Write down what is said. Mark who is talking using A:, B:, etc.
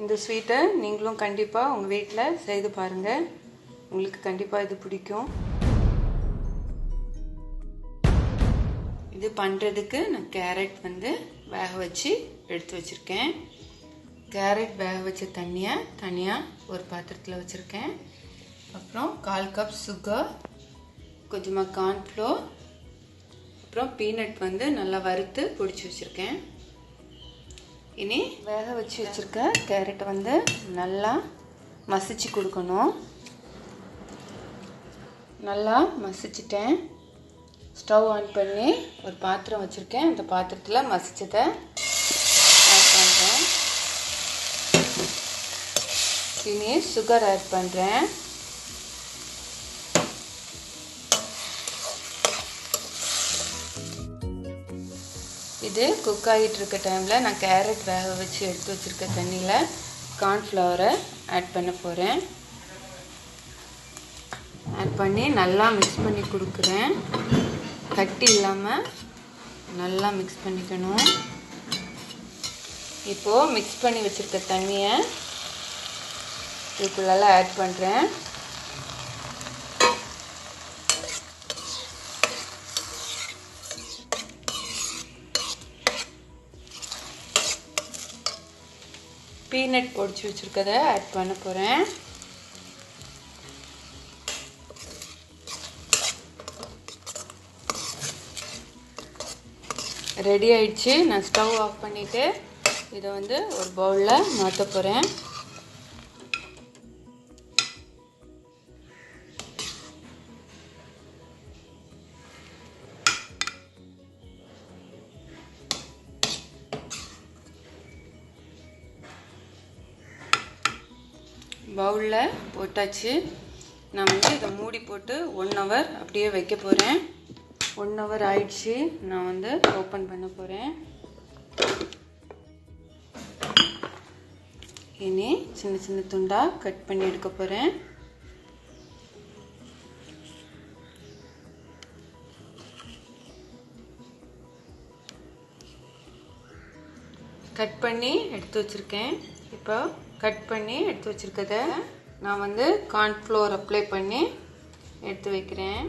A: இந்த ஸ்வீட்டை நீங்களும் கண்டிப்பாக உங்கள் வீட்டில் செய்து பாருங்கள். உங்களுக்கு கண்டிப்பாக இது பிடிக்கும். இது பண்ணுறதுக்கு நான் கேரட் வேக வச்சு எடுத்து வச்சுருக்கேன். கேரட் வேக வச்ச தண்ணியை தனியாக ஒரு பாத்திரத்தில் வச்சுருக்கேன். அப்புறம் 1/4 கப் சுகர், கொஞ்சமாக கார்ன்ஃப்ளோர், அப்புறம் பீனட் நல்லா வறுத்து பிடிச்சி வச்சுருக்கேன். இனி வேக வச்சு வச்சுருக்க கேரட்டை நல்லா மசிச்சு கொடுக்கணும். நல்லா மசிச்சிட்டேன். ஸ்டவ் ஆன் பண்ணி ஒரு பாத்திரம் வச்சுருக்கேன். அந்த பாத்திரத்தில் மசிச்சதை ஆட் பண்ணுறேன். இனி சுகர் ஆட் பண்ணுறேன். இது குக் ஆகிட்டு இருக்க டைமில் நான் கேரட் வேக வச்சு எடுத்து வச்சுருக்க தண்ணியில் கார்ன்ஃப்ளவரை ஆட் பண்ண போகிறேன். ஆட் பண்ணி நல்லா மிக்ஸ் பண்ணி கொடுக்குறேன். கட்டி இல்லாமல் நல்லா மிக்ஸ் பண்ணிக்கணும். இப்போது மிக்ஸ் பண்ணி வச்சுருக்க தண்ணியை இதுக்குள்ளெல்லாம் ஆட் பண்ணுறேன். பீனட் பொடிச்சு வச்சுருக்கதை ஆட் பண்ண போகிறேன். ரெடி ஆயிடுச்சு. நான் ஸ்டவ் ஆஃப் பண்ணிவிட்டு இதை ஒரு பவுலில் மாற்ற போகிறேன். பவுலில் போட்டாச்சு. நான் இதை மூடி போட்டு 1 hour அப்படியே வைக்க போகிறேன். 1 hour ஆயிடுச்சு. நான் ஓப்பன் பண்ண போகிறேன். இனி சின்ன சின்ன துண்டாக கட் பண்ணி எடுக்க போகிறேன். கட் பண்ணி எடுத்து வச்சுருக்கேன். இப்போ கட் பண்ணி எடுத்து வச்சுருக்கதை நான் கார்ன்ஃப்ளோர் அப்ளை பண்ணி எடுத்து வைக்கிறேன்.